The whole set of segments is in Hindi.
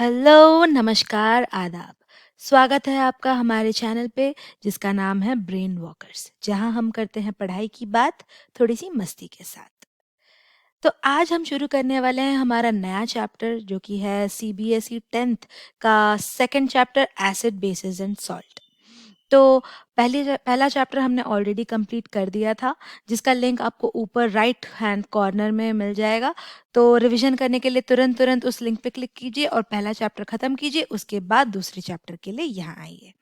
हेलो, नमस्कार, आदाब। स्वागत है आपका हमारे चैनल पे जिसका नाम है ब्रेन वॉकर्स, जहाँ हम करते हैं पढ़ाई की बात थोड़ी-सी मस्ती के साथ। तो आज हम शुरू करने वाले हैं हमारा नया चैप्टर जो कि है सीबीएसई 10th का second chapter acid, basis and salt. तो पहला चैप्टर हमने ऑलरेडी कंप्लीट कर दिया था, जिसका लिंक आपको ऊपर राइट हैंड कॉर्नर में मिल जाएगा। तो रिवीजन करने के लिए तुरंत उस लिंक पे क्लिक कीजिए और पहला चैप्टर खत्म कीजिए, उसके बाद दूसरे चैप्टर के लिए यहाँ आइए।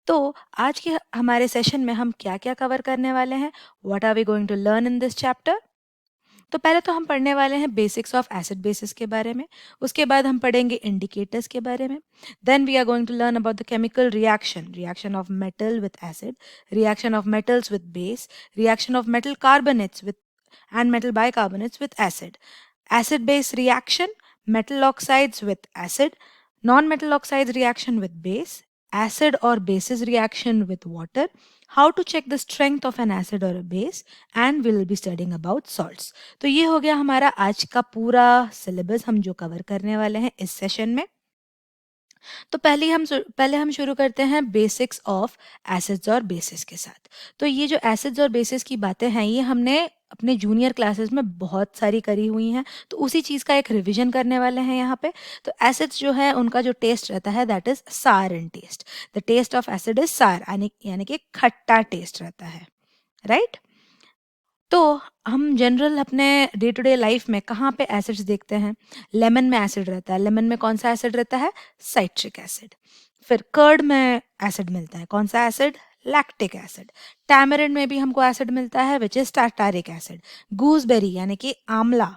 तो आज के हमारे सेशन में हम क्या-क्या कवर करने वाले हैं? What are we going to learn in this chapter? तो पहले तो हम पढ़ने वाले हैं बेसिक्स ऑफ एसिड बेसिस के बारे में। उसके बाद हम पढ़ेंगे इंडिकेटर्स के बारे में। Then we are going to learn about the chemical reaction of metal with acid, reaction of metals with base, reaction of metal carbonates with and metal bicarbonates with acid, acid base reaction, metal oxides with acid, non metal oxides reaction with base, acid or bases reaction with water, how to check the strength of an acid or a base, and we will be studying about salts. तो ये हो गया हमारा आज का पूरा सिलेबस हम जो कवर करने वाले हैं इस सेशन में। तो पहले हम शुरू करते हैं बेसिक्स ऑफ एसिड्स और बेसिस के साथ। तो ये जो एसिड्स और बेसिस की बातें हैं ये हमने अपने जूनियर क्लासेस में बहुत सारी करी हुई हैं, तो उसी चीज़ का एक रिवीजन करने वाले हैं यहाँ पे। तो एसिड्स जो है उनका जो टेस्ट रहता है that is sour in test. The test of acid is sour, यानी कि खट्टा टेस्ट रहता है, राइट? तो हम जनरल अपने डे टू डे लाइफ में कहाँ पे एसिड्स देखते हैं? लेमन में एसिड रहता है। लेमन में कौन सा एसिड रहता है? Citric acid. फिर कर्ड में एसिड मिलता है। कौन सा एसिड? Lactic acid. टैमरिंड में भी हमको एसिड मिलता है which is tartaric acid. Gooseberry यानी कि आंवला,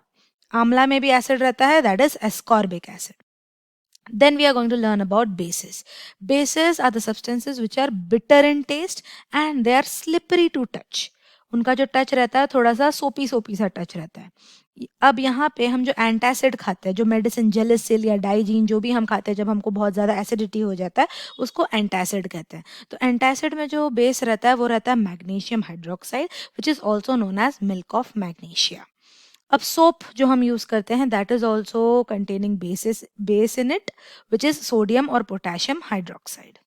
आंवला में भी एसिड रहता है that is ascorbic acid. Then we are going to learn about bases. Bases are the substances which are bitter in taste and they are slippery to touch. उनका जो टच रहता है थोड़ा सा सोपी सोपी सा टच रहता है। अब यहाँ पे हम जो एंटासिड खाते हैं, जो मेडिसिन जेलिसिल या डाइजीन जो भी हम खाते हैं जब हमको बहुत ज़्यादा एसिडिटी हो जाता है, उसको एंटासिड कहते हैं। तो एंटासिड में जो बेस रहता है वो रहता है magnesium hydroxide which is also known as milk of magnesia. अब सोप जो हम यूज करते हैं that is also containing base in it which is sodium और पोटेशियम हाइड्रोक्साइड।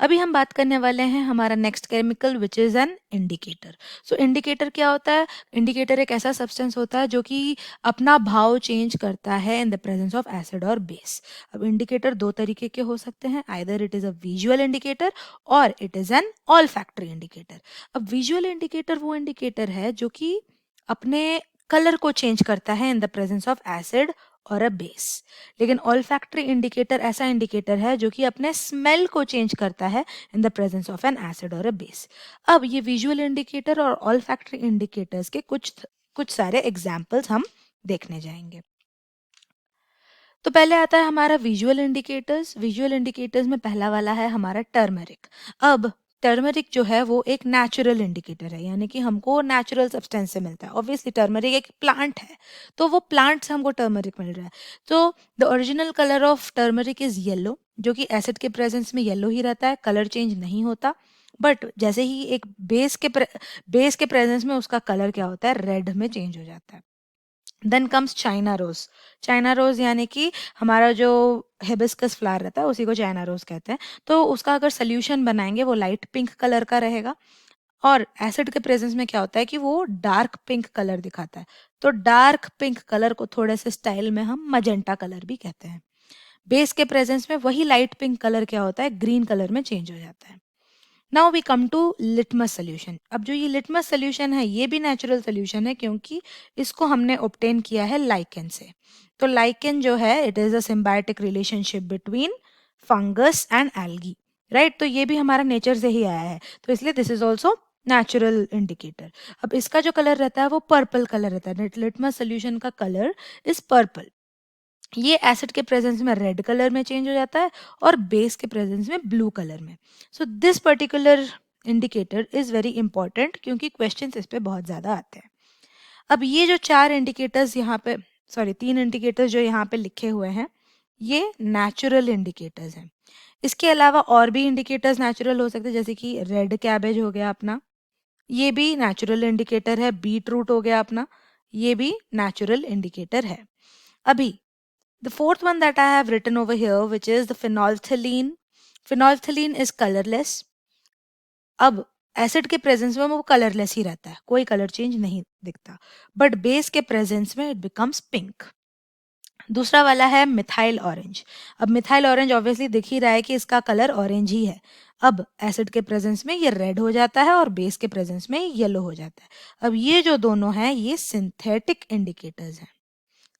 अभी हम बात करने वाले हैं हमारा next chemical which is an indicator. So indicator क्या होता है? इंडिकेटर एक ऐसा सब्सटेंस होता है जो कि अपना भाव चेंज करता है in the presence of acid और बेस। अब इंडिकेटर दो तरीके के हो सकते हैं, either it is a visual indicator और it is an olfactory indicator. अब विजुअल इंडिकेटर वो इंडिकेटर है जो कि अपने कलर को चेंज करता है in the presence of acid और अ बेस। लेकिन ऑल्फैक्टरी इंडिकेटर ऐसा इंडिकेटर है जो कि अपने स्मेल को चेंज करता है in the presence of N acid और अ बेस। अब ये विजुअल इंडिकेटर और ऑल्फैक्टरी इंडिकेटर्स के कुछ सारे एग्जांपल्स हम देखने जाएंगे। तो पहले आता है हमारा विजुअल इंडिकेटर्स। विजुअल इंडिकेटर्स में पहला वाला है हमारा टर्मरिक। अब टर्मरिक जो है वो एक नेचुरल इंडिकेटर है, यानी कि हमको नेचुरल सब्सटेंस से मिलता है। ऑब्वियसली टर्मरिक एक प्लांट है, तो वो प्लांट से हमको टर्मरिक मिल रहा है। तो the original colour of turmeric is yellow, जो कि एसिड के प्रेजेंस में येलो ही रहता है, कलर चेंज नहीं होता। बट जैसे ही एक बेस के प्रेजेंस में उसका कलर क्या होता है? रेड में चेंज हो जाता है। Then comes China rose. China rose यानी कि हमारा जो हिबिस्कस फ्लावर रहता है उसी को चाइना रोज कहते हैं। तो उसका अगर सोल्यूशन बनाएंगे वो लाइट पिंक कलर का रहेगा, और एसिड के प्रेजेंस में क्या होता है कि वो डार्क पिंक कलर दिखाता है। तो डार्क पिंक कलर को थोड़े से स्टाइल में हम मजेंटा कलर भी कहते हैं। बेस के प्रेजेंस में वही लाइट पिंक कलर क्या होता है? ग्रीन कलर में चेंज हो जाता है। Now we come to litmus solution. अब जो ये लिटमस सोल्यूशन है ये भी नेचुरल सोल्यूशन है, क्योंकि इसको हमने ऑब्टेन किया है लाइकेन से। तो लाइकेन जो है it is a symbiotic relationship between fungus and algae, right? तो ये भी हमारा नेचर से ही आया है, तो इसलिए this is also natural indicator. अब इसका जो कलर रहता है वो पर्पल कलर रहता है। लिटमस सोल्यूशन का कलर इज पर्पल। ये एसिड के प्रेजेंस में रेड कलर में चेंज हो जाता है और बेस के प्रेजेंस में ब्लू कलर में। So this particular indicator is very important, क्योंकि क्वेश्चंस इस पे बहुत ज़्यादा आते हैं। अब ये जो चार इंडिकेटर्स यहाँ पे, सॉरी तीन इंडिकेटर्स जो यहाँ पे लिखे हुए हैं ये नेचुरल इंडिकेटर्स हैं। इसके अलावा और भी इंडिकेटर्स नेचुरल हो सकते हैं, जैसे कि रेड कैबेज हो गया अपना, ये भी नेचुरल इंडिकेटर है। बीट रूट हो गया अपना, ये भी नेचुरल इंडिकेटर है। अभी The fourth one that I have written over here, which is the phenolphthalein. Phenolphthalein is colorless. अब एसिड के प्रेजेंस में वो कलरलेस ही रहता है, कोई कलर चेंज नहीं दिखता, बट बेस के प्रेजेंस में इट बिकम्स पिंक। दूसरा वाला है मिथाइल ऑरेंज। अब मिथाइल ऑरेंज ऑब्वियसली दिख ही रहा है कि इसका कलर ऑरेंज ही है। अब एसिड के प्रेजेंस में ये रेड हो जाता है और बेस के प्रेजेंस में येलो हो जाता है। अब ये जो दोनों हैं ये सिंथेटिक इंडिकेटर्स हैं।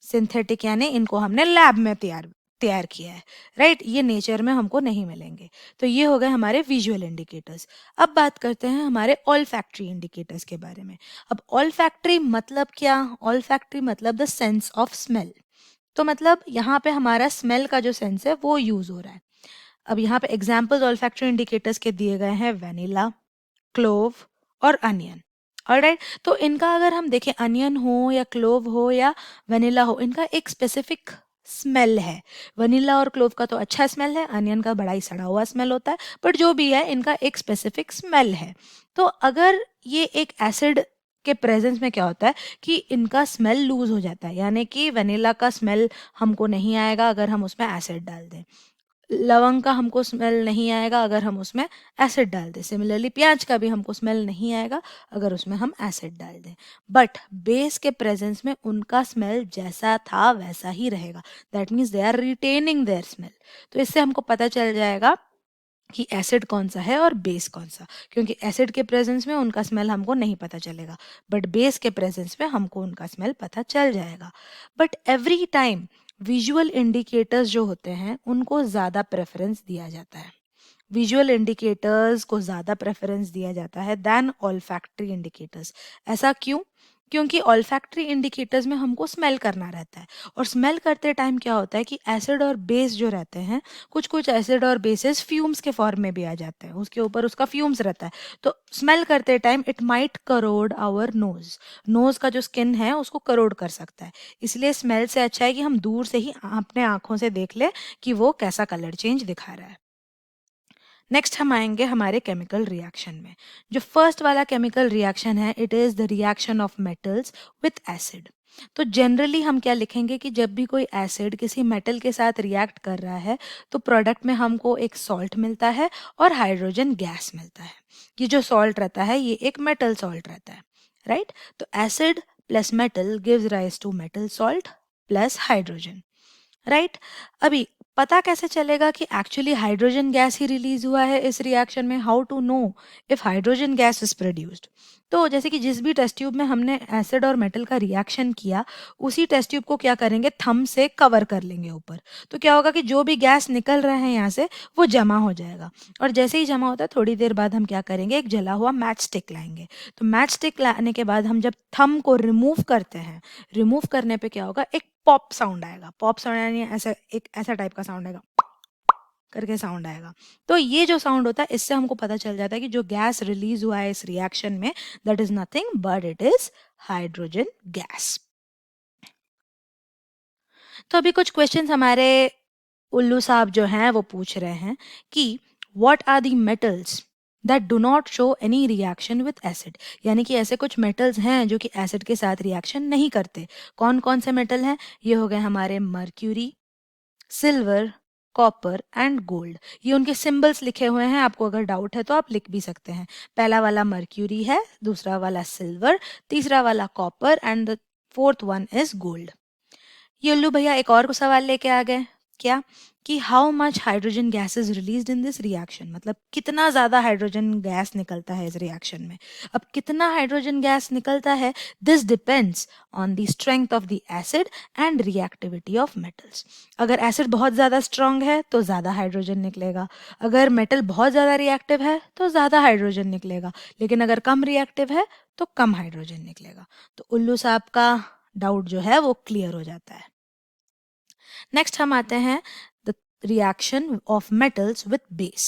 सिंथेटिक यानी इनको हमने लैब में तैयार किया है, राइट? ये नेचर में हमको नहीं मिलेंगे। तो ये हो गए हमारे विजुअल इंडिकेटर्स। अब बात करते हैं हमारे ऑल्फैक्टरी इंडिकेटर्स के बारे में। अब ऑल्फैक्टरी मतलब क्या? ऑल्फैक्टरी मतलब द सेंस ऑफ स्मेल। तो मतलब यहाँ पे हमारा स्मेल का जो सेंस है वो यूज हो रहा है। अब यहाँ पे एग्जाम्पल्स ऑल्फैक्टरी इंडिकेटर्स के दिए गए हैं वेनिला, क्लोव और अनियन। ऑलराइट, तो इनका अगर हम देखें, अनियन हो या क्लोव हो या वेनिला हो, इनका एक स्पेसिफिक स्मेल है। वनीला और क्लोव का तो अच्छा स्मेल है, अनियन का बड़ा ही सड़ा हुआ स्मेल होता है, बट जो भी है इनका एक स्पेसिफिक स्मेल है। तो अगर ये एक एसिड के प्रेजेंस में क्या होता है कि इनका स्मेल लूज हो जाता है, यानी कि वनीला का स्मेल हमको नहीं आएगा अगर हम उसमें एसिड डाल दें, लवंग का हमको स्मेल नहीं आएगा अगर हम उसमें एसिड डाल दें, सिमिलरली प्याज का भी हमको स्मेल नहीं आएगा अगर उसमें हम एसिड डाल दें। बट बेस के प्रेजेंस में उनका स्मेल जैसा था वैसा ही रहेगा। That means they are retaining their smell. तो इससे हमको पता चल जाएगा कि एसिड कौन सा है और बेस कौन सा, क्योंकि एसिड के प्रेजेंस में उनका स्मेल हमको नहीं पता चलेगा, बट बेस के प्रेजेंस में हमको उनका स्मेल पता चल जाएगा। But every time visual indicators जो होते हैं उनको ज़्यादा प्रेफरेंस दिया जाता है। विजुअल इंडिकेटर्स को ज़्यादा प्रेफरेंस दिया जाता है दैन ऑल्फैक्टरी इंडिकेटर्स। ऐसा क्यों? क्योंकि ऑल्फैक्टरी इंडिकेटर्स में हमको स्मेल करना रहता है, और स्मेल करते टाइम क्या होता है कि एसिड और बेस जो रहते हैं, कुछ कुछ एसिड और बेसेस फ्यूम्स के फॉर्म में भी आ जाते हैं, उसके ऊपर उसका फ्यूम्स रहता है। तो स्मेल करते time it might corrode our nose, nose का जो स्किन है उसको करोड कर सकता है। इसलिए स्मेल से अच्छा है कि हम दूर से ही अपने आंखों से देख ले कि वो कैसा कलर चेंज दिखा रहा है। नेक्स्ट हम आएंगे हमारे केमिकल रिएक्शन में। जो फर्स्ट वाला केमिकल रिएक्शन है, it is the reaction of metals with acid. तो जनरली हम क्या लिखेंगे कि जब भी कोई एसिड किसी मेटल के साथ रिएक्ट कर रहा है तो प्रोडक्ट में हमको एक सॉल्ट मिलता है और हाइड्रोजन गैस मिलता है। ये जो सॉल्ट रहता है ये एक मेटल सॉल्ट रहता है, राइट? तो acid plus metal gives rise to metal salt plus hydrogen, right? अभी पता कैसे चलेगा कि एक्चुअली हाइड्रोजन गैस ही रिलीज हुआ है इस रिएक्शन में? How to know if hydrogen gas is produced? तो जैसे कि जिस भी टेस्ट ट्यूब में हमने एसिड और मेटल का रिएक्शन किया, उसी टेस्ट ट्यूब को क्या करेंगे, थंब से कवर कर लेंगे ऊपर। तो क्या होगा कि जो भी गैस निकल रहा है यहाँ से वो जमा हो जाएगा, और जैसे ही जमा होता है थोड़ी देर बाद हम क्या करेंगे, एक जला हुआ मैच स्टिक लाएंगे। तो मैच स्टिक लाने के बाद हम जब थंब को रिमूव करते हैं, रिमूव करने पे क्या होगा, एक पॉप साउंड आएगा। पॉप साउंड यानी ऐसा एक ऐसा टाइप का साउंड आएगा, करके साउंड आएगा। तो ये जो साउंड होता है इससे हमको पता चल जाता है कि जो गैस रिलीज हुआ है इस रिएक्शन में, that is nothing but it is hydrogen gas. तो अभी कुछ क्वेश्चंस हमारे उल्लू साहब जो हैं वो पूछ रहे हैं कि what are the metals that do not show any reaction with acid. यानी कि ऐसे कुछ मेटल्स हैं जो कि एसिड के साथ रिएक्शन नहीं करते। कौन कौन से मेटल हैं? ये हो गए हमारे mercury, silver, copper and gold. ये उनके सिंबल्स लिखे हुए हैं, आपको अगर डाउट है तो आप लिख भी सकते हैं। पहला वाला मर्क्यूरी है, दूसरा वाला सिल्वर, तीसरा वाला copper and the fourth one is gold. ये उल्लू भैया एक और को सवाल लेके आ गए, क्या कि how much hydrogen gas is released in this reaction, मतलब कितना ज्यादा हाइड्रोजन गैस निकलता है इस रिएक्शन में। अब कितना हाइड्रोजन गैस निकलता है, this depends on the strength of the acid and reactivity of metals. अगर एसिड बहुत ज्यादा स्ट्रांग है तो ज्यादा हाइड्रोजन निकलेगा, अगर मेटल बहुत ज्यादा रिएक्टिव है तो ज्यादा हाइड्रोजन निकलेगा, लेकिन अगर कम रिएक्टिव है तो कम हाइड्रोजन निकलेगा। तो उल्लू साहब का डाउट जो है वो क्लियर हो जाता है। नेक्स्ट हम आते हैं the reaction of metals with base.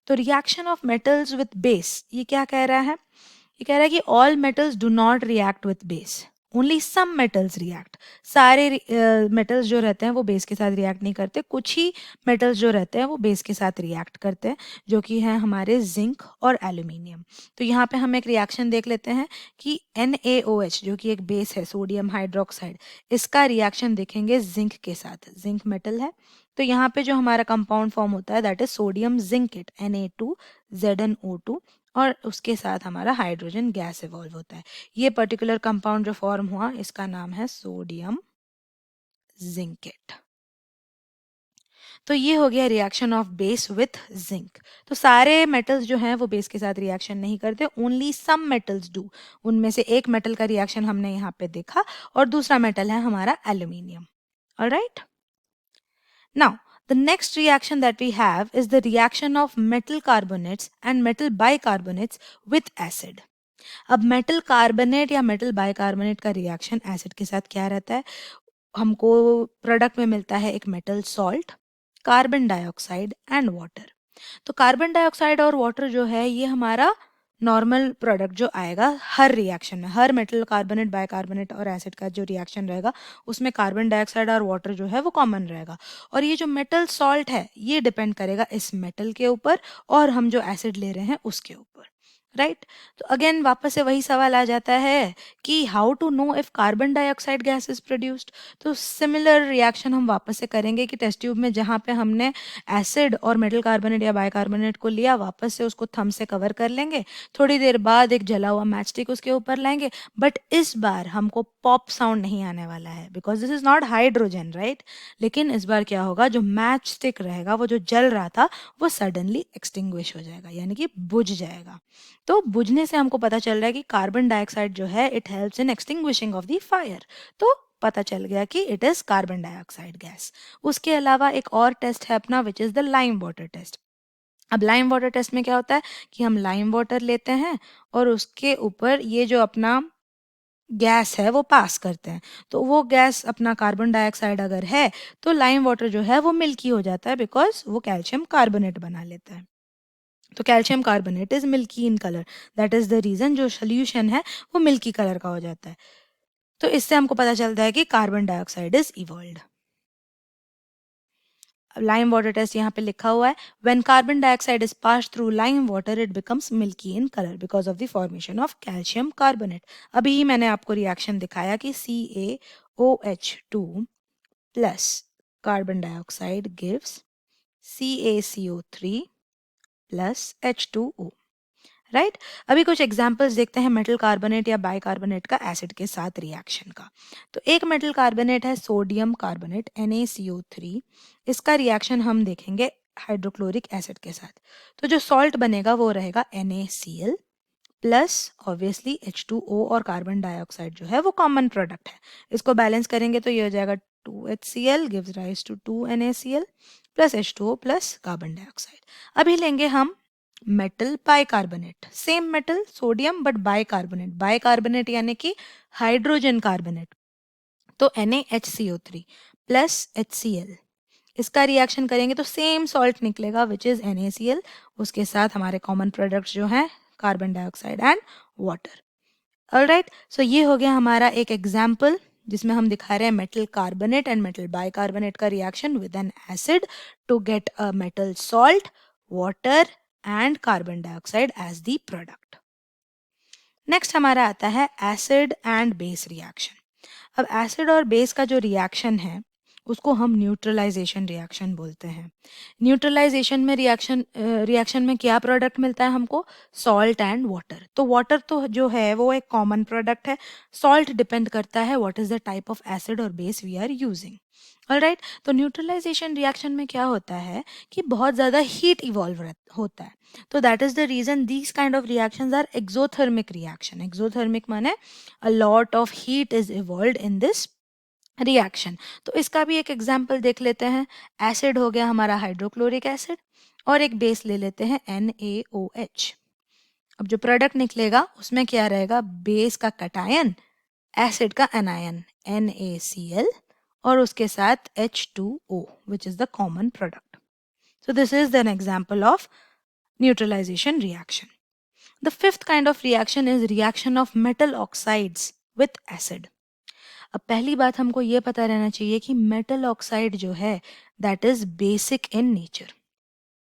तो reaction of metals with base ये क्या कह रहा है? ये कह रहा है कि all metals do not react with base, only some metals react. सारे मेटल्स जो रहते हैं वो बेस के साथ रिएक्ट नहीं करते, कुछ ही मेटल्स जो रहते हैं वो बेस के साथ रिएक्ट करते हैं, जो कि हैं हमारे जिंक और एल्यूमिनियम। तो यहाँ पे हम एक रिएक्शन देख लेते हैं कि NaOH जो कि एक बेस है, सोडियम हाइड्रोक्साइड, इसका रिएक्शन देखेंगे जिंक के साथ। जिंक मेटल है, तो यहाँ पे जो हमारा कंपाउंड फॉर्म होता है that is sodium zincate Na2ZnO2, और उसके साथ हमारा हाइड्रोजन गैस इवॉल्व होता है। ये पर्टिकुलर कंपाउंड जो फॉर्म हुआ इसका नाम है सोडियम जिंकेट। तो ये हो गया reaction of base with zinc. तो सारे मेटल्स जो हैं वो बेस के साथ रिएक्शन नहीं करते, ओनली सम मेटल्स डू। उनमें से एक मेटल का रिएक्शन हमने यहाँ पे देखा, और दूसरा मेटल है हमारा aluminium. Alright, now the next reaction that we have is the reaction of metal carbonates and metal bicarbonates with acid. अब मेटल कार्बोनेट या मेटल बाइकार्बोनेट का रिएक्शन एसिड के साथ क्या रहता है, हमको प्रोडक्ट में मिलता है एक metal salt, carbon dioxide and water. तो कार्बन डाइऑक्साइड और वाटर जो है ये हमारा नॉर्मल प्रोडक्ट जो आएगा हर रिएक्शन में, हर मेटल कार्बोनेट बाइकार्बोनेट और एसिड का जो रिएक्शन रहेगा उसमें कार्बन डाइऑक्साइड और वाटर जो है वो कॉमन रहेगा। और ये जो मेटल सॉल्ट है ये डिपेंड करेगा इस मेटल के ऊपर और हम जो एसिड ले रहे हैं उसके ऊपर, राइट। तो अगेन वापस से वही सवाल आ जाता है कि how to know if carbon dioxide gas is produced. तो सिमिलर रिएक्शन हम वापस से करेंगे कि टेस्ट ट्यूब में जहाँ पे हमने एसिड और मेटल कार्बोनेट या बाइकार्बोनेट को लिया, वापस से उसको थंब से कवर कर लेंगे, थोड़ी देर बाद एक जला हुआ मैच स्टिक उसके ऊपर लाएंगे, बट इस बार हमको पॉप साउंड नहीं आने वाला है because this is not hydrogen, right. लेकिन इस बार क्या होगा, जो मैच स्टिक रहेगा वो जो जल रहा था वो सडनली एक्सटिंग्विश हो जाएगा, यानी कि बुझ जाएगा। तो बुझने से हमको पता चल रहा है कि कार्बन डाइऑक्साइड जो है it helps in extinguishing of the fire. तो पता चल गया कि it is carbon dioxide gas. उसके अलावा एक और टेस्ट है अपना which is the lime water test. अब लाइम वाटर टेस्ट में क्या होता है कि हम लाइम वाटर लेते हैं और उसके ऊपर ये जो अपना गैस है वो पास करते हैं। तो वो गैस अपना कार्बन डाइऑक्साइड अगर है तो लाइम वाटर जो है वो मिल्की हो जाता है बिकॉज वो कैल्शियम कार्बोनेट बना लेता है। तो calcium carbonate is milky in colour, that is the reason जो सोल्यूशन है वो मिल्की कलर का हो जाता है। तो इससे हमको पता चलता है कि carbon dioxide is evolved. Lime water test यहाँ पे लिखा हुआ है, when carbon dioxide is pass through lime water it becomes milky in colour because of the formation of calcium carbonate. अभी ही मैंने आपको रिएक्शन दिखाया कि CaOH2 plus carbon dioxide gives CaCO3 plus H2O, right. अभी कुछ एग्जांपल्स देखते हैं मेटल कार्बोनेट या बाइकार्बोनेट का एसिड के साथ रिएक्शन का। तो एक मेटल कार्बोनेट है सोडियम कार्बोनेट NaCO3, इसका रिएक्शन हम देखेंगे हाइड्रोक्लोरिक एसिड के साथ। तो जो सॉल्ट बनेगा वो रहेगा NaCl प्लस ऑब्वियसली H2O, और कार्बन डाइऑक्साइड जो है वो कॉमन प्रोडक्ट है। इसको बैलेंस करेंगे तो ये हो जाएगा 2HCl gives rise to 2NaCl plus H2O plus carbon dioxide. अभी लेंगे हम metal bicarbonate, same metal sodium but bicarbonate, bicarbonate यानी कि हाइड्रोजन कार्बोनेट। तो NaHCO3 प्लस HCl, इसका रिएक्शन करेंगे तो सेम सॉल्ट निकलेगा विच इज NaCl, उसके साथ हमारे कॉमन प्रोडक्ट्स जो हैं carbon dioxide and water. Alright, so ये हो गया हमारा एक एग्जाम्पल जिसमें हम दिखा रहे हैं metal carbonate and metal bicarbonate का reaction with an acid to get a metal salt, water and carbon dioxide as the product. Next हमारा आता है एसिड एंड बेस रिएक्शन। अब एसिड और बेस का जो रिएक्शन है उसको हम न्यूट्रलाइजेशन रिएक्शन बोलते हैं। न्यूट्रलाइजेशन में रिएक्शन में क्या प्रोडक्ट मिलता है हमको, सॉल्ट एंड वाटर। तो वाटर तो जो है वो एक कॉमन प्रोडक्ट है, सॉल्ट डिपेंड करता है what is the type of acid और base we are using. Alright, तो न्यूट्रलाइजेशन रिएक्शन में क्या होता है कि बहुत ज़्यादा हीट इवॉल्व होता है। तो that is the reason these kind of reactions are exothermic reaction. Exothermic माने a lot of heat is evolved in this reaction. तो इसका भी एक एग्जाम्पल देख लेते हैं। एसिड हो गया हमारा हाइड्रोक्लोरिक एसिड और एक बेस ले लेते हैं NaOH। अब जो प्रोडक्ट निकलेगा उसमें क्या रहेगा, बेस का कटायन, एसिड का एनायन NaCl और उसके साथ H2O which is the common product. So this is an example of neutralization reaction. The fifth kind of reaction is reaction of metal oxides with acid. अब पहली बात हमको ये पता रहना चाहिए कि मेटल ऑक्साइड जो है that is basic in nature.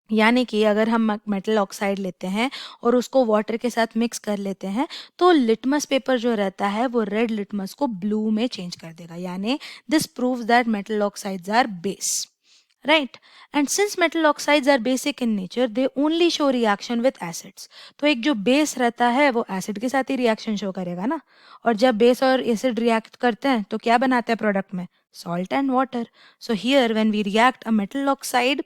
यानी कि अगर हम मेटल ऑक्साइड लेते हैं और उसको वाटर के साथ मिक्स कर लेते हैं तो लिटमस पेपर जो रहता है वो रेड लिटमस को ब्लू में चेंज कर देगा। यानी this proves that metal oxides are base, right. And since metal oxides are basic in nature they only show reaction with acids. तो एक जो बेस रहता है वो एसिड के साथ ही रिएक्शन शो करेगा ना, और जब बेस और एसिड रिएक्ट करते हैं तो क्या बनाते हैं प्रोडक्ट में? Salt and water. So here when we react a metal oxide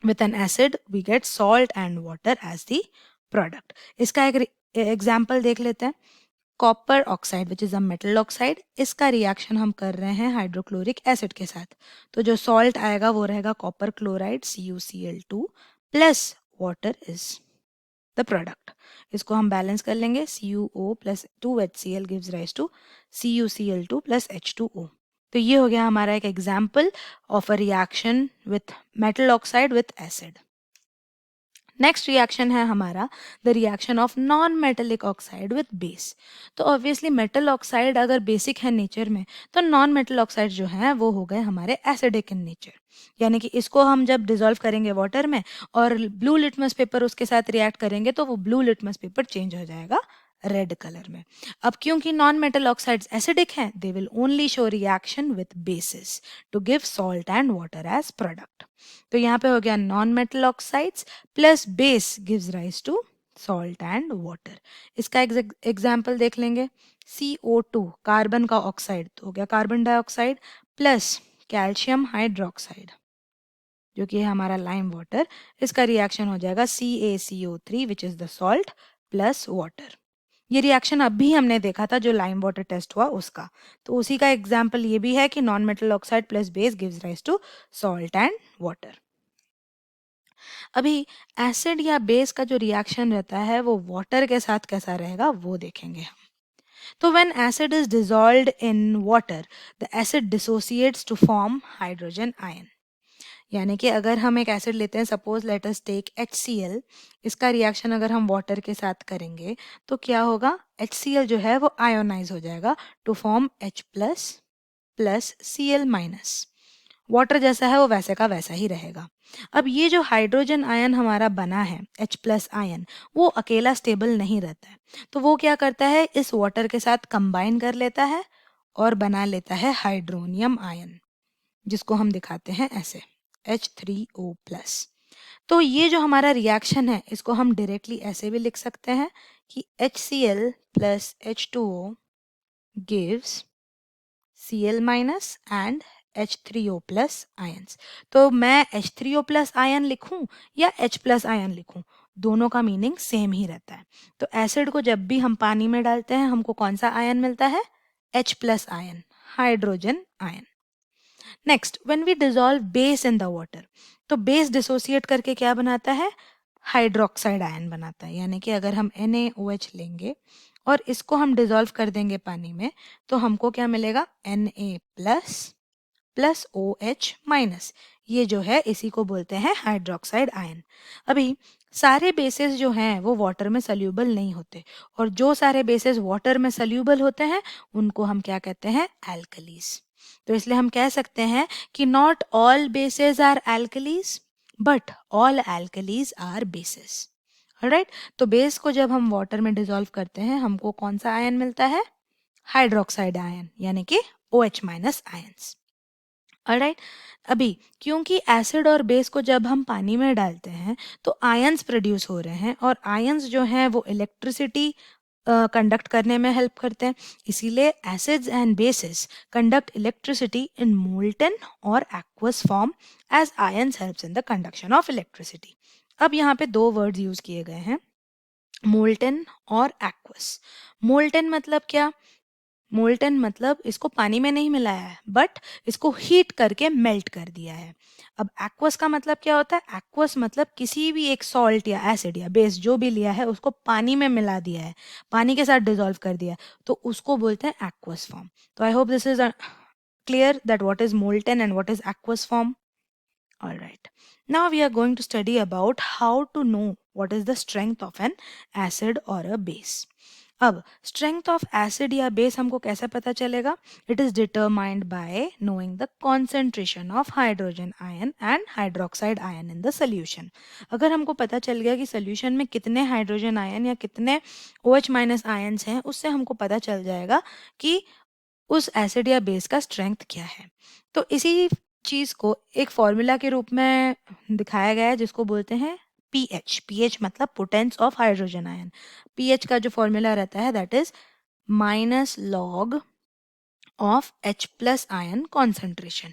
with an acid we get salt and water as the product। इसका एक एग्जाम्पल देख लेते हैं। Copper oxide which is a metal oxide, इसका रिएक्शन हम कर रहे हैं हाइड्रोक्लोरिक एसिड के साथ। तो जो सॉल्ट आएगा वो रहेगा copper chloride CuCl2 plus water is the product. इसको हम बैलेंस कर लेंगे, CuO plus 2HCl gives rise to CuCl2 plus H2O। तो ये हो गया हमारा एक example of a reaction with metal oxide with acid. Next reaction है हमारा the reaction of non metallic oxide with base. तो ऑब्वियसली मेटल ऑक्साइड अगर बेसिक है नेचर में तो नॉन मेटल ऑक्साइड जो है वो हो गए हमारे एसिडिक इन नेचर। यानी कि इसको हम जब डिसॉल्व करेंगे वाटर में और ब्लू लिटमस पेपर उसके साथ रिएक्ट करेंगे तो वो ब्लू लिटमस पेपर चेंज हो जाएगा रेड कलर में। अब क्योंकि नॉन मेटल ऑक्साइड्स एसिडिक हैं they will only show reaction with bases to give salt and water as product. तो यहाँ पे हो गया non metal oxides plus base gives rise to salt and water. इसका एग्जाम्पल देख लेंगे। CO2 कार्बन का ऑक्साइड तो हो गया carbon dioxide plus calcium hydroxide जो कि है हमारा लाइम वाटर। इसका रिएक्शन हो जाएगा CaCO3 which is the salt plus water. ये रिएक्शन अभी हमने देखा था जो लाइम वाटर टेस्ट हुआ उसका। तो उसी का एग्जाम्पल ये भी है कि non metal oxide plus base gives rise to salt and water. अभी एसिड या बेस का जो रिएक्शन रहता है वो वाटर के साथ कैसा रहेगा वो देखेंगे हम। तो when acid is dissolved in water the acid dissociates to form hydrogen ion. यानी कि अगर हम एक एसिड लेते हैं, suppose let us take HCl, इसका रिएक्शन अगर हम वाटर के साथ करेंगे तो क्या होगा? HCl जो है वो आयोनाइज हो जाएगा to form H plus plus Cl minus. Water जैसा है वो वैसे का वैसा ही रहेगा। अब ये जो हाइड्रोजन आयन हमारा बना है H प्लस आयन वो अकेला स्टेबल नहीं रहता है, तो वो क्या करता है इस वाटर के साथ कंबाइन कर लेता है और बना लेता है हाइड्रोनियम आयन, जिसको हम दिखाते हैं ऐसे H3O प्लस। तो ये जो हमारा रिएक्शन है इसको हम डायरेक्टली ऐसे भी लिख सकते हैं कि HCl plus H2O gives Cl minus and H3O plus ions. तो मैं H3O प्लस आयन लिखूं या H प्लस आयन लिखूं, दोनों का मीनिंग सेम ही रहता है। तो एसिड को जब भी हम पानी में डालते हैं हमको कौन सा आयन मिलता है? H plus ion, hydrogen ion. Next when we dissolve base in the water, तो बेस डिसोसिएट करके क्या बनाता है? हाइड्रोक्साइड आयन बनाता है। यानी कि अगर हम NaOH लेंगे और इसको हम डिसॉल्व कर देंगे पानी में तो हमको क्या मिलेगा? Na plus plus OH minus. ये जो है इसी को बोलते हैं हाइड्रोक्साइड आयन। अभी सारे बेसेस जो हैं वो वाटर में सल्यूबल नहीं होते, और जो सारे बेसेस वाटर में सल्यूबल होते हैं उनको हम क्या कहते हैं? एल्कलीज। तो इसलिए हम कह सकते हैं कि not all bases are alkalis but all alkalis are bases. Right, तो बेस को जब हम वाटर में डिसॉल्व करते हैं हमको कौन सा आयन मिलता है? हाइड्रोक्साइड आयन, यानी कि OH माइनस आयन्स। ऑलराइट, अभी क्योंकि एसिड और बेस को जब हम पानी में डालते हैं तो आयंस प्रोड्यूस हो रहे हैं, और आयंस जो हैं वो इलेक्ट्रिसिटी कंडक्ट करने में हेल्प करते हैं। इसीलिए acids and bases conduct electricity in molten और aqueous form as ions helps in the conduction of electricity. अब यहाँ पे दो वर्ड्स यूज किए गए हैं, मोल्टन और एक्वस। मोल्टन मतलब क्या? मोल्टन मतलब इसको पानी में नहीं मिलाया है बट इसको हीट करके मेल्ट कर दिया है। अब एक्वस का मतलब क्या होता है? एक्वस मतलब किसी भी एक सॉल्ट या एसिड या बेस जो भी लिया है उसको पानी में मिला दिया है, पानी के साथ डिसॉल्व कर दिया है, तो उसको बोलते हैं एक्वस फॉर्म। तो I hope this is clear that what is molten and what is aqueous form. All right. Now we are going to study about how to know what is the strength of an acid or a base. अब स्ट्रेंथ ऑफ एसिड या बेस हमको कैसे पता चलेगा? It is determined by knowing the concentration of hydrogen ion and hydroxide ion in the solution. अगर हमको पता चल गया कि सोल्यूशन में कितने हाइड्रोजन आयन या कितने OH माइनस आयन्स हैं, उससे हमको पता चल जाएगा कि उस एसिड या बेस का स्ट्रेंथ क्या है। तो इसी चीज़ को एक फॉर्मूला के रूप में दिखाया गया है जिसको बोलते हैं पीएच। पीएच मतलब potence of hydrogen ion. PH का जो फॉर्मूला रहता है that is minus log of H plus ion concentration.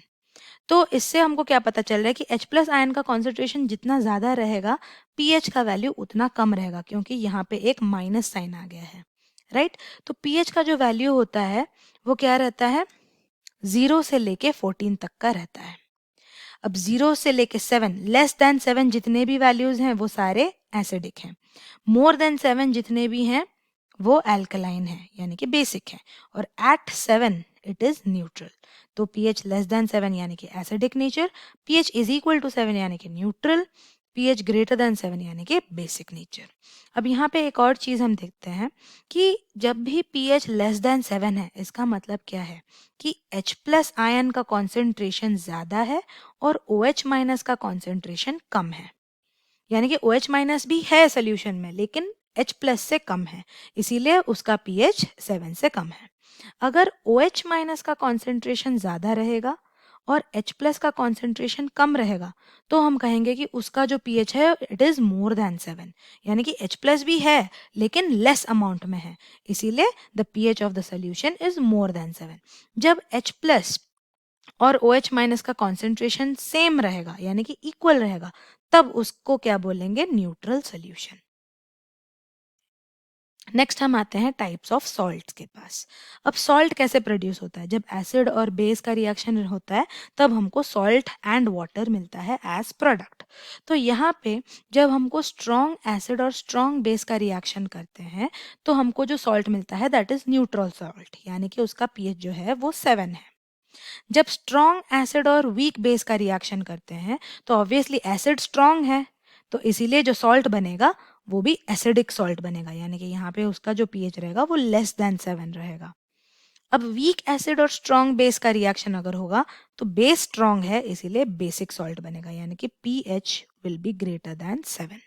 तो इससे हमको क्या पता चल रहा है कि H प्लस आयन का कॉन्सेंट्रेशन जितना ज़्यादा रहेगा, पीएच का वैल्यू उतना कम रहेगा, क्योंकि यहाँ पे एक माइनस साइन आ गया है, राइट। तो पीएच का जो वैल्यू होता है वो क्या रहता है? 0 से लेके 14 तक का रहता है। अब 0 से लेके 7, लेस देन 7 जितने भी वैल्यूज हैं वो सारे एसिडिक हैं। मोर देन 7 जितने भी हैं वो एल्कलाइन है, यानी कि बेसिक है। और एट 7 इट इज न्यूट्रल। तो पीएच लेस देन 7 यानी कि acidic nature, pH is equal to 7 यानी कि न्यूट्रल, पीएच ग्रेटर देन 7 यानी कि बेसिक नेचर। अब यहाँ पे एक और चीज हम देखते हैं कि जब भी पीएच लेस देन 7 है, इसका मतलब क्या है कि H प्लस आयन का कॉन्सेंट्रेशन ज्यादा है और OH माइनस का कॉन्सेंट्रेशन कम है। यानी कि OH माइनस भी है सोल्यूशन में, लेकिन H प्लस से कम है, इसीलिए उसका pH 7 से कम है। अगर OH माइनस का कॉन्सेंट्रेशन ज़्यादा रहेगा और H प्लस का कॉन्सेंट्रेशन कम रहेगा, तो हम कहेंगे कि उसका जो pH है इट इज़ मोर देन 7, यानी कि H प्लस भी है लेकिन लेस अमाउंट में है, इसीलिए the pH of the solution is more than 7। जब H प्लस और OH माइनस का कॉन्सेंट्रेशन सेम रहेगा, यानी कि इक्वल रहेगा, तब उसको क्या बोलेंगे? Neutral solution. नेक्स्ट हम आते हैं टाइप्स ऑफ सॉल्ट्स के पास। अब सॉल्ट कैसे प्रोड्यूस होता है? जब एसिड और बेस का रिएक्शन होता है तब हमको सॉल्ट एंड वाटर मिलता है एज प्रोडक्ट। तो यहाँ पे जब हमको स्ट्रॉन्ग एसिड और स्ट्रॉन्ग बेस का रिएक्शन करते हैं तो हमको जो सॉल्ट मिलता है दैट इज न्यूट्रल सॉल्ट, यानी कि उसका पीएच जो है वो 7 है। जब स्ट्रॉन्ग एसिड और वीक बेस का रिएक्शन करते हैं तो ऑब्वियसली एसिड स्ट्रॉन्ग है, तो इसीलिए जो सॉल्ट बनेगा वो भी एसिडिक सॉल्ट बनेगा, यानी कि यहाँ पे उसका जो पीएच रहेगा वो लेस देन 7 रहेगा। अब वीक एसिड और स्ट्रॉन्ग बेस का रिएक्शन अगर होगा तो बेस स्ट्रॉन्ग है, इसीलिए बेसिक सॉल्ट बनेगा, यानी कि pH will be greater than 7।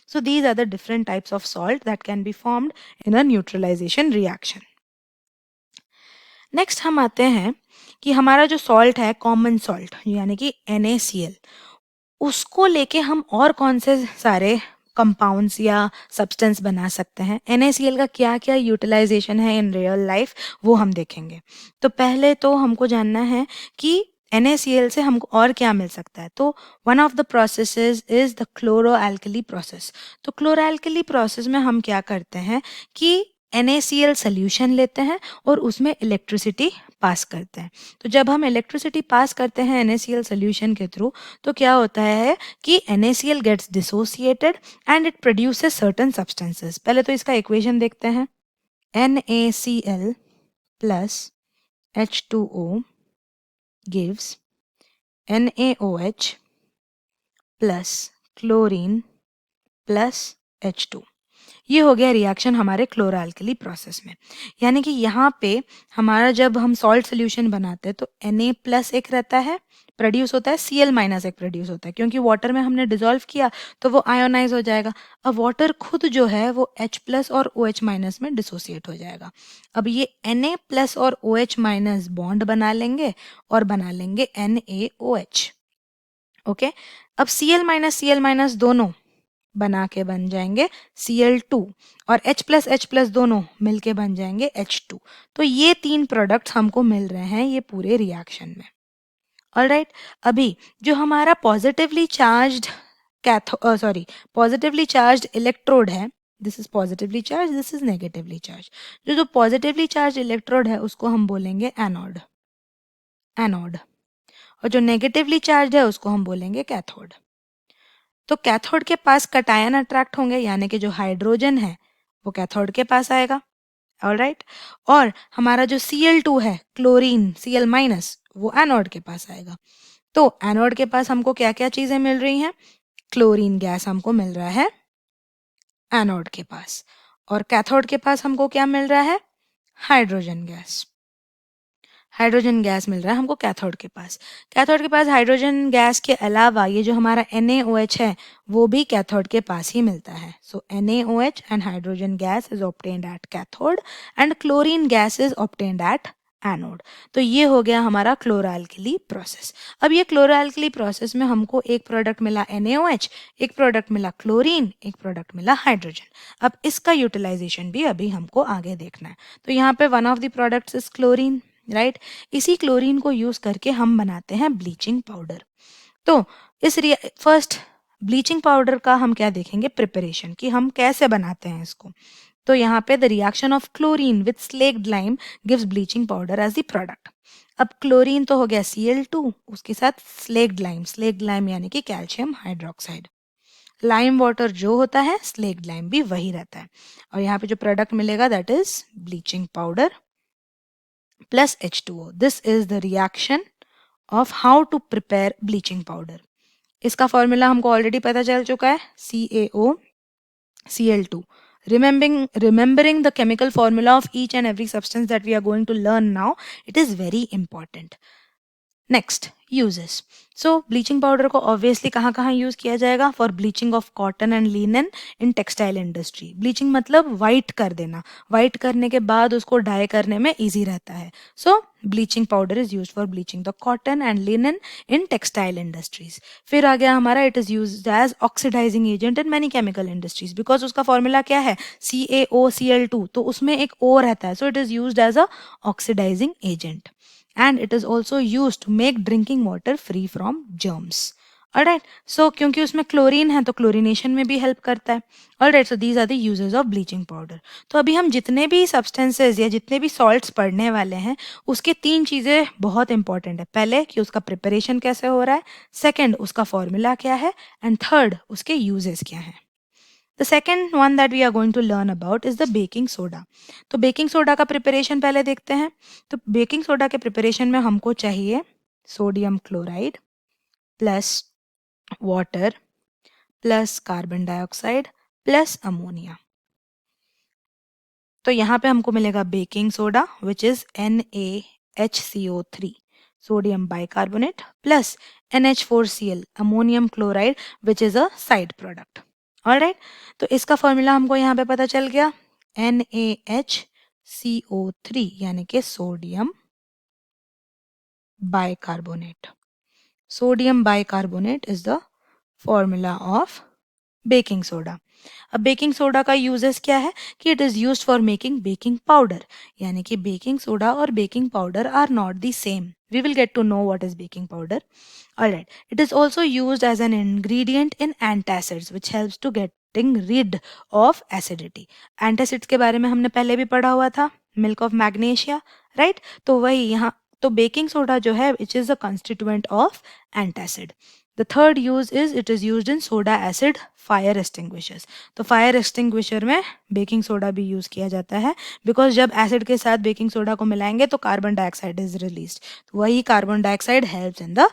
So these are the different types of salt that can be formed in a neutralization reaction. Next हम आते हैं कि हमारा जो सॉल्ट है कॉमन सॉल्ट यानी कि NaCl, उसको लेके हम और कौन से सारे कंपाउंड्स या सब्सटेंस बना सकते हैं। NaCl का क्या क्या यूटिलाइजेशन है इन रियल लाइफ वो हम देखेंगे। तो पहले तो हमको जानना है कि NaCl से हमको और क्या मिल सकता है। तो one of the processes is the chloralkali process. तो क्लोरोएल्कली प्रोसेस में हम क्या करते हैं कि NaCl सोल्यूशन लेते हैं और उसमें इलेक्ट्रिसिटी पास करते हैं। तो जब हम इलेक्ट्रिसिटी पास करते हैं NaCl सोल्यूशन के थ्रू तो क्या होता है कि NaCl gets dissociated and it produces certain substances. पहले तो इसका इक्वेशन देखते हैं। NaCl plus H2O gives NaOH plus chlorine plus H2। ये हो गया रिएक्शन हमारे क्लोरोएल्कली प्रोसेस में। यानी कि यहाँ पे हमारा जब हम सॉल्ट सोल्यूशन बनाते हैं तो Na प्लस एक रहता है, प्रोड्यूस होता है, Cl माइनस एक प्रोड्यूस होता है, क्योंकि वाटर में हमने डिसॉल्व किया तो वो आयोनाइज हो जाएगा। अब वाटर खुद जो है वो H प्लस और OH माइनस में डिसोसिएट हो जाएगा। अब ये Na प्लस और OH माइनस बॉन्ड बना लेंगे और बना लेंगे NaOH। ओके, अब Cl माइनस दोनों बना के बन जाएंगे Cl2 और H प्लस दोनों मिलके बन जाएंगे H2। तो ये 3 प्रोडक्ट्स हमको मिल रहे हैं ये पूरे रिएक्शन में। ऑलराइट, अभी जो हमारा positively charged positively charged electrode है, this is positively charge, this is negatively charge. जो पॉजिटिवली चार्ज इलेक्ट्रोड है उसको हम बोलेंगे एनोड, एनोड, और जो नेगेटिवली चार्ज है उसको हम बोलेंगे कैथोड। तो कैथोड के पास कटायन अट्रैक्ट होंगे, यानी कि जो हाइड्रोजन है वो कैथोड के पास आएगा। ऑलराइट, और हमारा जो Cl2 है क्लोरीन Cl माइनस वो एनोड के पास आएगा। तो एनोड के पास हमको क्या क्या चीजें मिल रही हैं? क्लोरीन गैस हमको मिल रहा है एनोड के पास, और कैथोड के पास हमको क्या मिल रहा है? Hydrogen gas. हाइड्रोजन गैस मिल रहा है हमको कैथोड के पास। कैथोड के पास हाइड्रोजन गैस के अलावा ये जो हमारा NaOH है वो भी कैथोड के पास ही मिलता है। सो NaOH and hydrogen gas is obtained at cathode and chlorine gas is obtained at anode. तो ये हो गया हमारा क्लोरोअल्किली प्रोसेस। अब ये क्लोरोअल्किली प्रोसेस में हमको एक प्रोडक्ट मिला NaOH, एक प्रोडक्ट मिला क्लोरीन, एक प्रोडक्ट मिला हाइड्रोजन। अब इसका यूटिलाइजेशन भी अभी हमको आगे देखना है। तो यहाँ पे one of the products is chlorine, right. इसी क्लोरीन को यूज करके हम बनाते हैं ब्लीचिंग पाउडर। तो इस फर्स्ट ब्लीचिंग पाउडर का हम क्या देखेंगे? प्रिपरेशन, कि हम कैसे बनाते हैं इसको। तो यहाँ पे the reaction of chlorine with slaked lime gives bleaching powder as the product. अब क्लोरीन तो हो गया Cl2, उसके साथ स्लेक्ड लाइम यानी कि कैल्शियम हाइड्रोक्साइड। लाइम वाटर जो होता है, स्लेक्ड लाइम भी वही रहता है। और यहाँ पे जो प्रोडक्ट मिलेगा that is bleaching powder plus H2O. This is the reaction of how to prepare bleaching powder. इसका फॉर्मूला हमको ऑलरेडी पता चल चुका है, CaOCl2. Remembering the chemical formula of each and every substance that we are going to learn now, it is very important. Next uses. So bleaching powder को ऑब्वियसली कहाँ कहाँ यूज़ किया जाएगा? For bleaching of cotton and linen in textile industry. Bleaching मतलब वाइट कर देना, वाइट करने के बाद उसको डाई करने में ईजी रहता है। So bleaching powder is use for bleaching the cotton and linen in textile industries. फिर आ गया हमारा it is use as oxidising agent in many chemical industries, because उसका फॉर्मूला क्या है? CaOCl2, तो उसमें एक O रहता है, so it is use as a oxidising agent. And it is also used to make drinking water free from germs. Alright, so क्योंकि उसमें क्लोरीन है तो क्लोरीनेशन में भी हेल्प करता है। Alright, so these are the uses of bleaching powder. तो अभी हम जितने भी substances या जितने भी salts पढ़ने वाले हैं उसके 3 चीज़ें बहुत इंपॉर्टेंट है। पहले कि उसका प्रिपरेशन कैसे हो रहा है, सेकेंड उसका फॉर्मूला क्या है, एंड थर्ड उसके यूजेस क्या हैं। The second one that we are going to learn about is the baking soda. तो बेकिंग सोडा का प्रिपरेशन पहले देखते हैं। तो बेकिंग सोडा के प्रिपरेशन में हमको चाहिए sodium chloride plus water plus carbon dioxide plus ammonia. तो यहाँ पे हमको मिलेगा baking soda which is NaHCO3 sodium bicarbonate plus NH4Cl ammonium chloride which is a side product. Alright, तो इसका फॉर्मूला हमको यहाँ पे पता चल गया, NaHCO3 यानी कि sodium bicarbonate. Sodium bicarbonate is the formula of baking soda. अब बेकिंग सोडा का यूजेस क्या है कि it is used for making baking powder, यानी कि बेकिंग सोडा और baking powder are not the same. We will get to know what is baking powder. Alright, it is also used as an ingredient in antacids which helps to getting rid of acidity. Antacids के बारे में हमने पहले भी पढ़ा हुआ था, milk of magnesia, right? तो वही यहाँ तो बेकिंग सोडा जो है which is a constituent of antacid. The third use is it is used in soda acid fire extinguishers. तो फायर एक्सटिंग्विशर में बेकिंग सोडा भी यूज किया जाता है, बिकॉज जब एसिड के साथ बेकिंग सोडा को मिलाएंगे तो कार्बन डाइऑक्साइड इज रिलीज्ड, तो वही carbon dioxide helps in the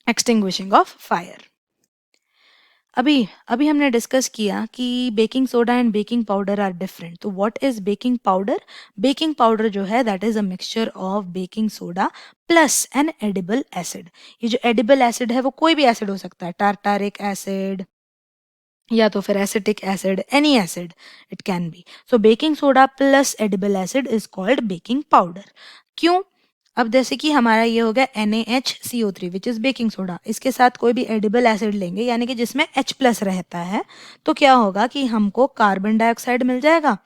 extinguishing of fire. अभी अभी हमने डिस्कस किया कि baking soda and baking powder are different. तो what is baking powder? Baking powder जो है that is a mixture of baking soda plus an edible acid. ये जो एडिबल एसिड है वो कोई भी एसिड हो सकता है, टार्टारिक एसिड या तो फिर acetic acid, any acid it can be. So baking soda plus edible acid is called baking powder. क्यों? अब जैसे कि हमारा ये हो गया NaHCO3 which is baking soda, इसके साथ कोई भी एडिबल एसिड लेंगे यानी कि जिसमें H प्लस रहता है, तो क्या होगा कि हमको कार्बन डाइऑक्साइड मिल जाएगा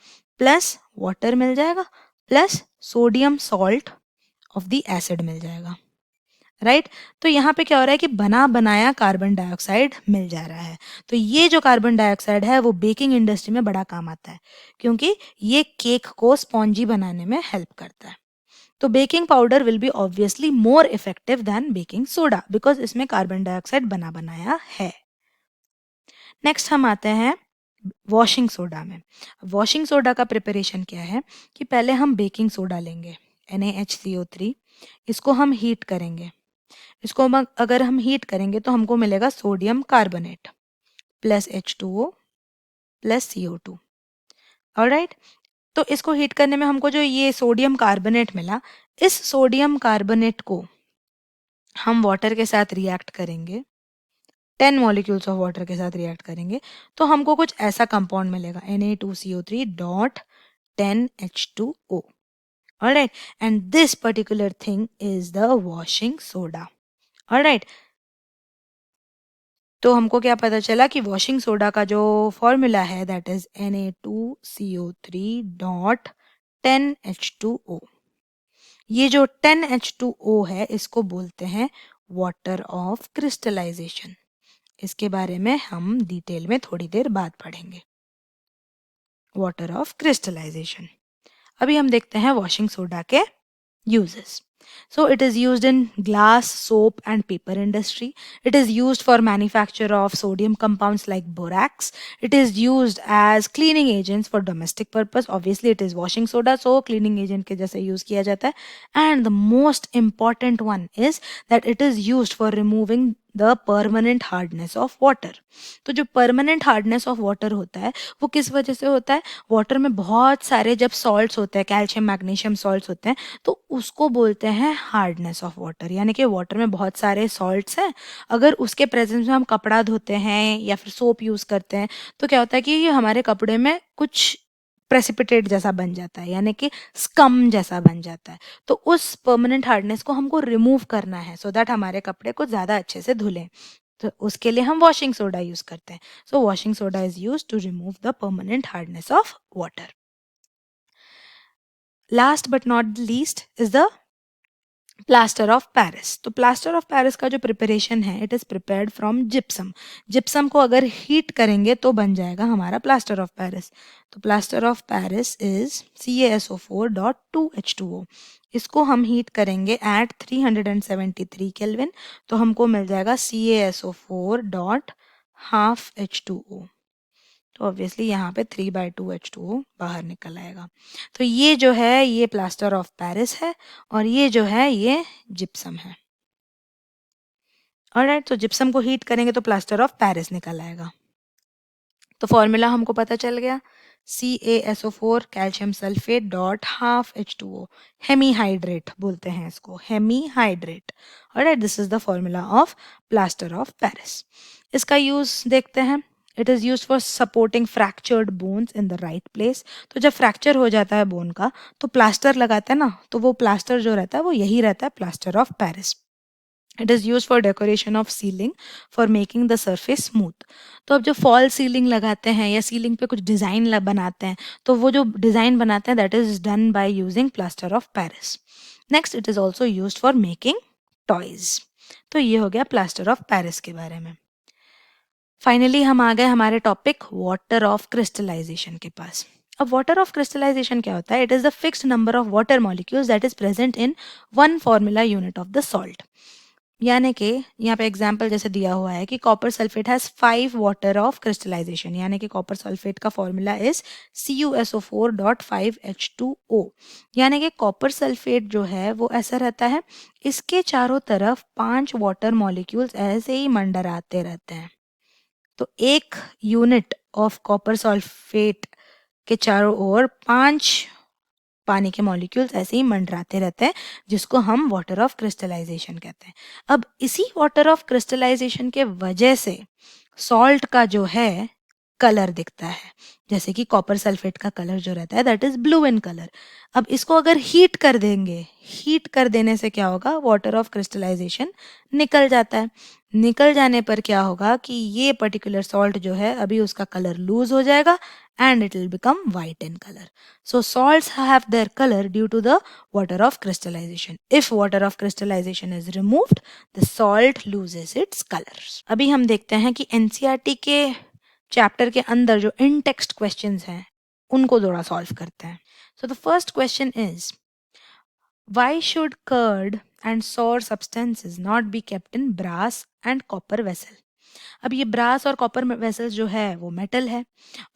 प्लस वाटर मिल जाएगा plus sodium salt of the acid मिल जाएगा, राइट। तो यहाँ पे क्या हो रहा है कि बना बनाया कार्बन डाइऑक्साइड मिल जा रहा है। तो ये जो कार्बन डाइऑक्साइड है वो बेकिंग इंडस्ट्री में बड़ा काम आता है, क्योंकि ये केक को स्पॉन्जी बनाने में हेल्प करता है। तो baking powder will be obviously more effective than baking soda, because इसमें कार्बन डाइऑक्साइड बना बनाया है। नेक्स्ट हम आते हैं वॉशिंग सोडा में। वॉशिंग सोडा का प्रिपरेशन क्या है कि पहले हम बेकिंग सोडा लेंगे NaHCO3, इसको हम हीट करेंगे। इसको अगर हम हीट करेंगे तो हमको मिलेगा sodium carbonate plus H2O plus CO2। Alright. तो इसको हीट करने में हमको जो ये सोडियम कार्बोनेट मिला, इस सोडियम कार्बोनेट को हम वाटर के साथ रिएक्ट करेंगे, 10 मॉलिक्यूल्स ऑफ वाटर के साथ रिएक्ट करेंगे, तो हमको कुछ ऐसा कंपाउंड मिलेगा, Na2CO3 dot 10H2O। Alright, and this particular thing is the washing soda. Alright, तो हमको क्या पता चला कि वॉशिंग सोडा का जो फॉर्मूला है that is Na2CO3 dot 10H2O। ये जो 10H2O है इसको बोलते हैं वाटर ऑफ क्रिस्टलाइजेशन। इसके बारे में हम डिटेल में थोड़ी देर बाद पढ़ेंगे, वाटर ऑफ क्रिस्टलाइजेशन। अभी हम देखते हैं वॉशिंग सोडा के uses. So it is used in glass, soap and paper industry. It is used for manufacture of sodium compounds like borax. It is used as cleaning agents for domestic purpose. Obviously it is washing soda, so cleaning agent के जैसे use किया जाता है. And the most important one is that it is used for removing the permanent hardness of water. तो जो permanent hardness of water होता है वो किस वजह से होता है? वाटर में बहुत सारे जब सॉल्ट्स होते हैं, कैल्शियम मैग्नीशियम सॉल्ट्स होते हैं, तो उसको बोलते हैं हार्डनेस ऑफ वाटर। यानी कि वाटर में बहुत सारे सॉल्ट्स हैं, अगर उसके प्रेजेंस में हम कपड़ा धोते हैं या फिर सोप यूज करते हैं तो क्या होता है कि ये हमारे कपड़े में कुछ प्रेसिपिटेट जैसा बन जाता है, यानी कि स्कम जैसा बन जाता है। तो उस परमानेंट हार्डनेस को हमको रिमूव करना है सो दैट हमारे कपड़े को ज़्यादा अच्छे से धुलें। तो उसके लिए हम वॉशिंग सोडा यूज करते हैं। So washing soda is use to remove the permanent hardness of water. Last but not least is the plaster of Paris. तो प्लास्टर ऑफ पेरिस का जो प्रिपरेशन है it is prepared from gypsum. Gypsum को अगर हीट करेंगे तो बन जाएगा हमारा प्लास्टर ऑफ पेरिस। तो plaster of Paris is CaSO4.2H2O। इसको हम हीट करेंगे एट 373 केल्विन, तो हमको मिल जाएगा CaSO4 डॉट हाफ H2O। तो ऑब्वियसली यहाँ पे 3/2H2O बाहर निकल आएगा। तो ये जो है ये प्लास्टर ऑफ पेरिस है और ये जो है ये जिप्सम है। ऑलराइट, तो जिप्सम को हीट करेंगे तो प्लास्टर ऑफ पेरिस निकल आएगा। तो फॉर्मूला हमको पता चल गया, CaSO4 calcium sulphate dot half H2O। Hemihydrate बोलते हैं इसको, hemihydrate. Alright, this is the formula of plaster of Paris. इसका यूज देखते हैं। It is use for supporting fractured bones in the right place. तो जब फ्रैक्चर हो जाता है बोन का तो प्लास्टर लगाते हैं ना, तो वो प्लास्टर जो रहता है वो यही रहता है, plaster of Paris. It is use for decoration of ceiling for making the surface smooth. तो अब जो फॉल सीलिंग लगाते हैं या सीलिंग पे कुछ डिज़ाइन बनाते हैं तो वो जो डिज़ाइन बनाते हैं that is done by using plaster of Paris. Next, it is also use for making toys. तो ये हो गया प्लास्टर ऑफ पेरिस के बारे में। फाइनली हम आ गए हमारे टॉपिक वाटर ऑफ क्रिस्टलाइजेशन के पास। अब वाटर ऑफ क्रिस्टलाइजेशन क्या होता है? It is the fixed number of water molecules that is present in one formula unit of the salt. यानी कि यहाँ पे एग्जाम्पल जैसे दिया हुआ है कि copper sulphate has 5 water of crystallisation, यानी कि कॉपर सल्फेट का फॉर्मूला इज CuSO4.5H2O। यानी कि कॉपर सल्फेट जो है वो ऐसा रहता है, इसके चारों तरफ 5 वाटर मॉलिक्यूल्स ऐसे ही मंडराते रहते हैं। तो एक यूनिट ऑफ कॉपर सल्फेट के चारों ओर 5 पानी के मॉलिक्यूल्स ऐसे ही मंडराते रहते हैं, जिसको हम वाटर ऑफ क्रिस्टलाइजेशन कहते हैं। अब इसी वाटर ऑफ क्रिस्टलाइजेशन के वजह से सॉल्ट का जो है कलर दिखता है, जैसे कि कॉपर सल्फेट का कलर जो रहता है that is blue in colour. अब इसको अगर हीट कर देंगे, हीट कर देने से क्या होगा, वाटर ऑफ क्रिस्टलाइजेशन निकल जाता है। निकल जाने पर क्या होगा कि ये पर्टिकुलर सॉल्ट जो है अभी उसका कलर लूज हो जाएगा and it will become white in color. So salts have their color due to the water of crystallization. If water of crystallization is removed, the salt loses its colors. अभी हम देखते हैं कि NCERT के चैप्टर के अंदर जो इन टेक्स्ट क्वेश्चंस हैं उनको थोड़ा सॉल्व करते हैं। So the first question is, why should curd and sour substances not be kept in brass and copper vessel? अब ये ब्रास और कॉपर वेसल्स जो है वो मेटल है,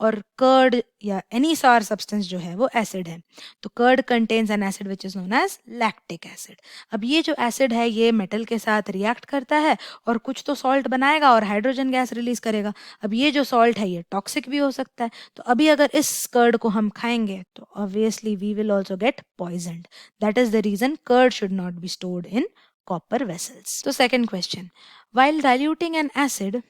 और कर्ड या एनी सार सब्सटेंस जो है वो एसिड है। तो curd contains an acid which is known as lactic acid. अब ये जो एसिड है ये मेटल के साथ रिएक्ट करता है और कुछ तो सॉल्ट बनाएगा और हाइड्रोजन गैस रिलीज करेगा। अब ये जो सॉल्ट है ये टॉक्सिक भी हो सकता है, तो अभी अगर इस कर्ड को हम खाएंगे तो obviously we will also get poisoned. That is the reason curd should not be stored in copper vessels. तो second question, while diluting an acid,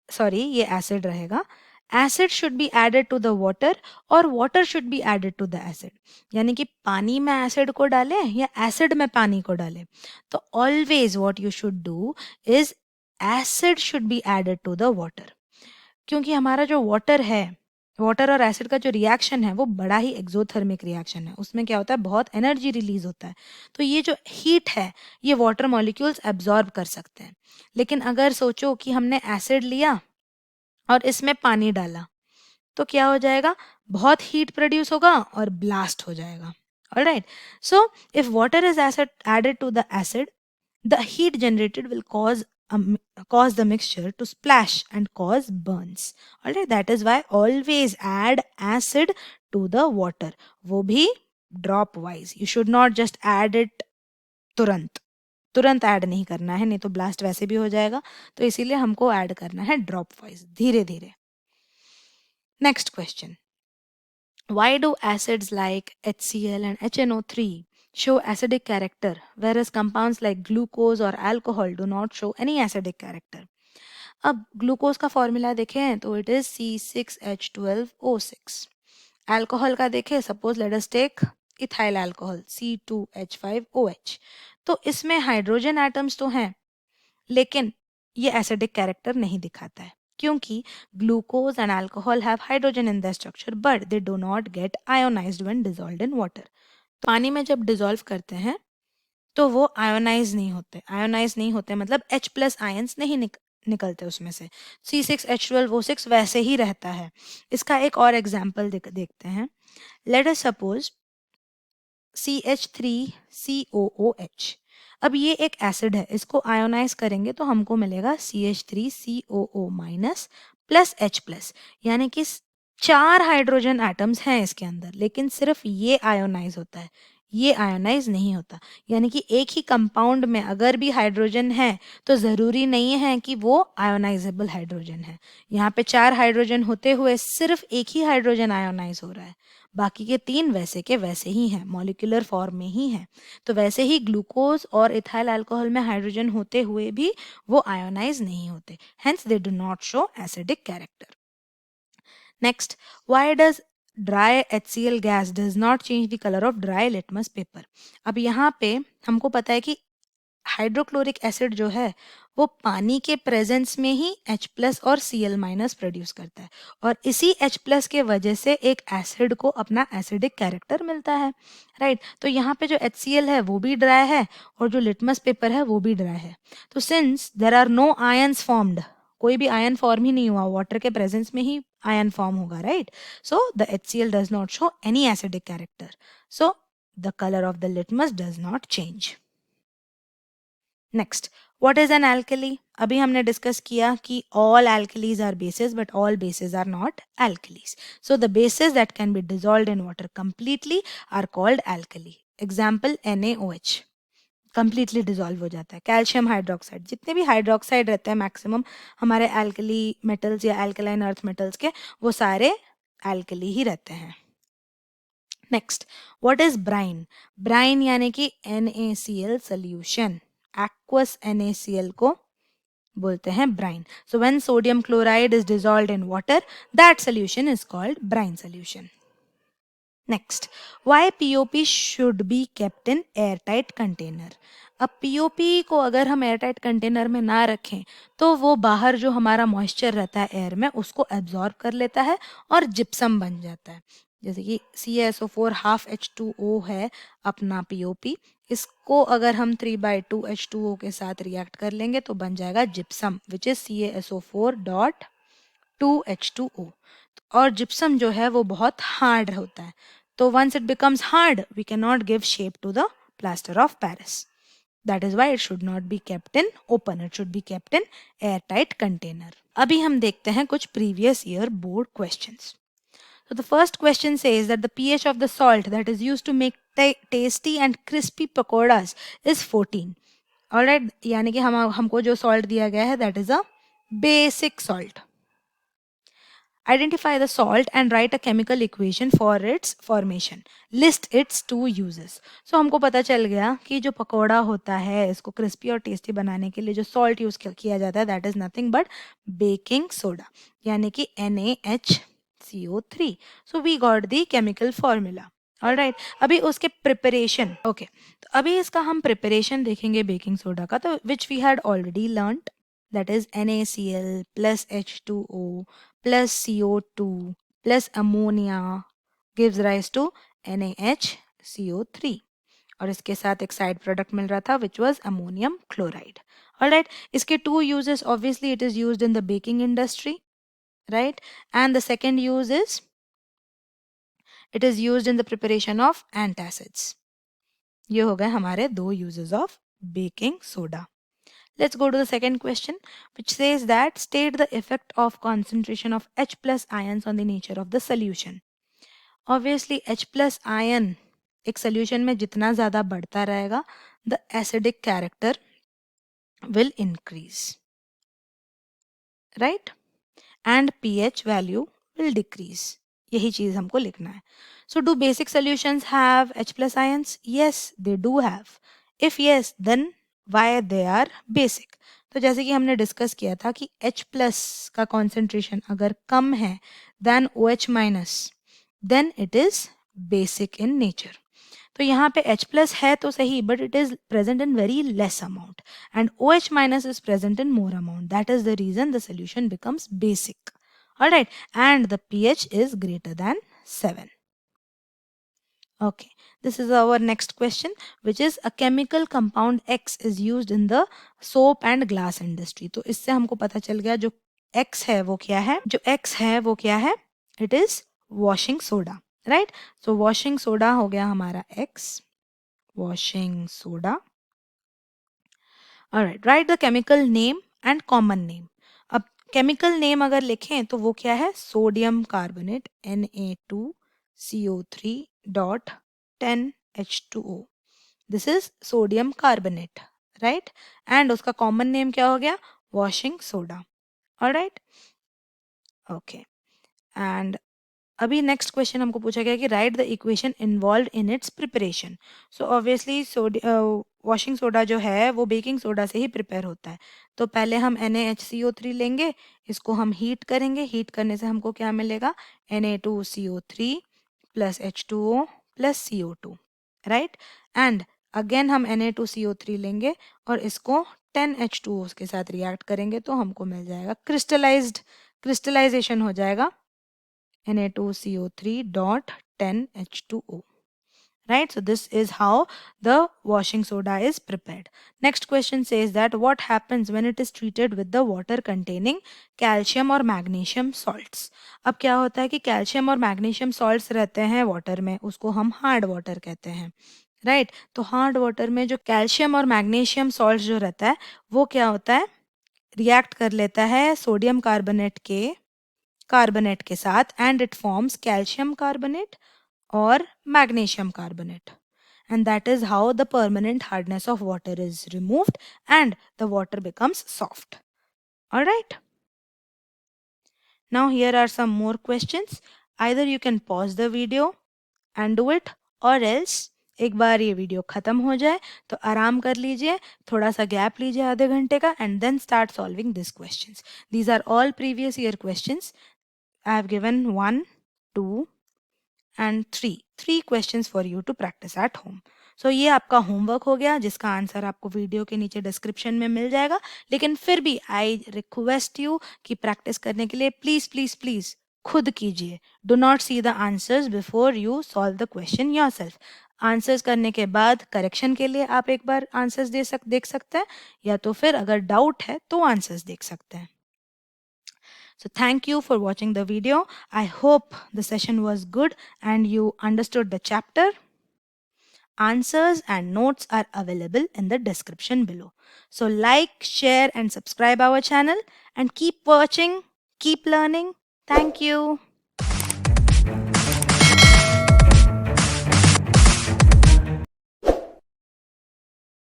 sorry ये एसिड रहेगा, acid should be added to the water और water should be added to the acid. यानी कि पानी में एसिड को डालें या एसिड में पानी को डालें, तो always what you should do is acid should be added to the water. क्योंकि हमारा जो वाटर है, वाटर और एसिड का जो रिएक्शन है वो बड़ा ही एक्सोथर्मिक रिएक्शन है, उसमें क्या होता है बहुत एनर्जी रिलीज होता है। तो ये जो हीट है ये वाटर मॉलिक्यूल्स एब्जॉर्ब कर सकते हैं। लेकिन अगर सोचो कि हमने एसिड लिया और इसमें पानी डाला, तो क्या हो जाएगा, बहुत हीट प्रोड्यूस होगा और ब्लास्ट हो जाएगा। Alright, so if water is acid added to the acid, the heat generated will cause the mixture to splash and cause burns. Alright, that is why always add acid to the water. वो भी drop wise. You should not just add it तुरंत तुरंत ऐड नहीं करना है, नहीं तो ब्लास्ट वैसे भी हो जाएगा। तो इसीलिए हमको ऐड करना है ड्रॉप वाइज, धीरे धीरे। Next question, why do acids like HCl and HNO3 show acidic character, whereas compounds like glucose or alcohol do not show any acidic character? अब ग्लूकोज का फॉर्मूला देखें तो इट इज C6H12O6। अल्कोहल का देखें, suppose let us take ethyl alcohol C2H5OH। तो इसमें हाइड्रोजन एटम्स तो हैं, लेकिन ये एसिडिक कैरेक्टर नहीं दिखाता है, क्योंकि glucose and alcohol have hydrogen in the structure but they do not gate ionised when dissolved in water. पानी में जब डिसॉल्व करते हैं तो वो आयोनाइज नहीं होते। आयोनाइज नहीं होते मतलब H प्लस आयंस नहीं निकलते उसमें से। C6H12O6 वैसे ही रहता है। इसका एक और एग्जाम्पल देखते हैं। Let us suppose CH3COOH। अब ये एक एसिड है, इसको आयोनाइज करेंगे तो हमको मिलेगा CH3COO minus plus H plus, यानी कि 4 हाइड्रोजन एटम्स हैं इसके अंदर, लेकिन सिर्फ ये आयोनाइज होता है, ये आयोनाइज नहीं होता। यानी कि एक ही कंपाउंड में अगर भी हाइड्रोजन है तो ज़रूरी नहीं है कि वो आयोनाइजेबल हाइड्रोजन है। यहाँ पे 4 हाइड्रोजन होते हुए सिर्फ एक ही हाइड्रोजन आयोनाइज हो रहा है, बाकी के 3 वैसे के वैसे ही हैं, मॉलिक्यूलर फॉर्म में ही हैं। तो वैसे ही ग्लूकोज और इथाइल अल्कोहल में हाइड्रोजन होते हुए भी वो आयोनाइज नहीं होते, hence they do not show acidic character. Next, why does dry HCl gas does not change the colour of dry litmus paper. अब यहाँ पे हमको पता है कि हाइड्रोक्लोरिक एसिड जो है वो पानी के प्रेजेंस में ही H प्लस और Cl माइनस प्रोड्यूस करता है, और इसी H प्लस के वजह से एक एसिड को अपना एसिडिक कैरेक्टर मिलता है। राइट, तो यहाँ पे जो HCl है वो भी ड्राई है और जो लिटमस पेपर है वो भी ड्राई है। तो since there are no ions formed, कोई भी आयन फॉर्म ही नहीं हुआ, वाटर के प्रेजेंस में ही आयन फॉर्म होगा, right. So the HCl does not show any acidic character, so the colour of the litmus does not change. Next, what is an alkali. अभी हमने डिस्कस किया कि all alkalis are bases but all bases are not alkalis. So the bases that can be dissolved in water completely are called alkali. Example NaOH, completely dissolve हो जाता है। कैल्शियम हाइड्रोक्साइड, जितने भी हाइड्रोक्साइड रहते हैं मैक्सिमम हमारे एल्कली मेटल्स या एल्कलाइन अर्थ मेटल्स के, वो सारे एल्कली ही रहते हैं। Next, what is brine. Brine यानी कि NaCl सोल्यूशन, aqueous NaCl को बोलते हैं brine. So when sodium chloride is dissolved in water, that solution is called brine solution. Next, why POP should be kept in airtight container. अब POP को अगर हम एयरटाइट कंटेनर में ना रखें तो वो बाहर जो हमारा मॉइस्चर रहता है एयर में उसको एब्जॉर्ब कर लेता है और जिप्सम बन जाता है। जैसे कि CaSO4 हाफ H2O है अपना POP, इसको अगर हम 3/2 H2O के साथ रिएक्ट कर लेंगे तो बन जाएगा gypsum which is CaSO4 dot 2H2O। और जिप्सम जो है वो बहुत हार्ड होता है, तो once it becomes hard we can not give shape to the plaster of Paris. That is why it should not be kept in open. It should be kept in airtight container. अभी हम देखते हैं कुछ previous year board questions. So the first question says that the pH of the salt that is used to make tasty and crispy pakoras is 14. Alright, यानी कि हमको जो salt दिया गया है that is a basic salt. Identify the salt and write a chemical equation for its formation. List its two uses. So हमको पता चल गया कि जो पकोड़ा होता है इसको क्रिस्पी और टेस्टी बनाने के लिए जो सॉल्ट यूज किया जाता है that is nothing but baking soda यानी कि NaHCO3. So we got the chemical formula. Alright अभी उसके प्रिपरेशन ओके तो अभी इसका हम प्रिपरेशन देखेंगे बेकिंग सोडा का तो which we had already learned that is NaCl plus H2O plus CO2 plus ammonia gives rise to NaHCO3 और इसके साथ एक साइड प्रोडक्ट मिल रहा था which was ammonium chloride. Alright, इसके two uses obviously it is used in the baking industry, right? And the second use is it is used in the preparation of antacids. ये हो गए हमारे दो uses of baking soda. Let's go to the second question, which says that state the effect of concentration of H plus ions on the nature of the solution. Obviously, H plus ion एक solution में जितना ज़्यादा बढ़ता रहेगा, the acidic character will increase, right? And pH value will decrease. यही चीज़ हमको लिखना है. So do basic solutions have H plus ions? Yes, they do have. If yes, then why they are basic? तो जैसे कि हमने डिस्कस किया था कि H प्लस का कॉन्सेंट्रेशन अगर कम है then OH minus then it is basic in nature. तो यहाँ पे H प्लस है तो सही but it is present in very less amount and OH minus is present in more amount. That is the reason the solution becomes basic. Alright and the pH is greater than 7. Okay, this is our next question, which is a chemical compound X is used in the soap and glass industry. तो इससे हमको पता चल गया जो X है वो क्या है. जो X है वो क्या है? It is washing soda, right? So washing soda हो गया हमारा X. Washing soda. Alright, write the chemical name and common name. अब chemical name अगर लिखें तो वो क्या है? Sodium carbonate Na2CO3 dot 10H2O. This is sodium carbonate, right? And उसका common name क्या हो गया? Washing soda. Alright? Okay. And अभी नेक्स्ट क्वेश्चन हमको पूछा गया कि right the equation involve in its preparation. So obviously washing soda जो है वो बेकिंग सोडा से ही प्रिपेयर होता है. तो पहले हम NaHCO3 लेंगे, इसको हम हीट करेंगे. हीट करने से हमको क्या मिलेगा? Na2CO3 plus H2O plus CO2, right? And again हम Na2CO3 लेंगे और इसको 10H2O के साथ रिएक्ट करेंगे तो हमको मिल जाएगा क्रिस्टलाइजेशन हो जाएगा Na2CO3 dot 10H2O. Right, so this is how the washing soda is prepared. Next question says that what happens when it is treated with the water containing calcium or magnesium salts. अब क्या होता है कि calcium और magnesium salts रहते हैं water में, उसको हम hard water कहते हैं, right? तो hard water में जो calcium और magnesium salts जो रहता है वो क्या होता है? react कर लेता है sodium carbonate के साथ and it forms calcium carbonate or magnesium carbonate, and that is how the permanent hardness of water is removed and the water becomes soft. All right, now here are some more questions. Either you can pause the video and do it or else एक बार ये वीडियो ख़त्म हो जाए तो आराम कर लीजिए, थोड़ा सा गैप लीजिए आधे घंटे का and then start solving these questions. These are all previous year questions. I have given 1, 2 and 3 questions for you to practice at home. So ये आपका होमवर्क हो गया जिसका आंसर आपको वीडियो के नीचे डिस्क्रिप्शन में मिल जाएगा. लेकिन फिर भी आई रिक्वेस्ट यू कि प्रैक्टिस करने के लिए प्लीज प्लीज प्लीज खुद कीजिए. Do not see the answers before you solve the question yourself. Answers करने के बाद करेक्शन के लिए आप एक बार आंसर्स देख सकते हैं या तो फिर अगर डाउट है तो आंसर्स देख सकते हैं. So thank you for watching the video. I hope the session was good and you understood the chapter. Answers and notes are available in the description below. So like, share and subscribe our channel and keep watching, keep learning. Thank you.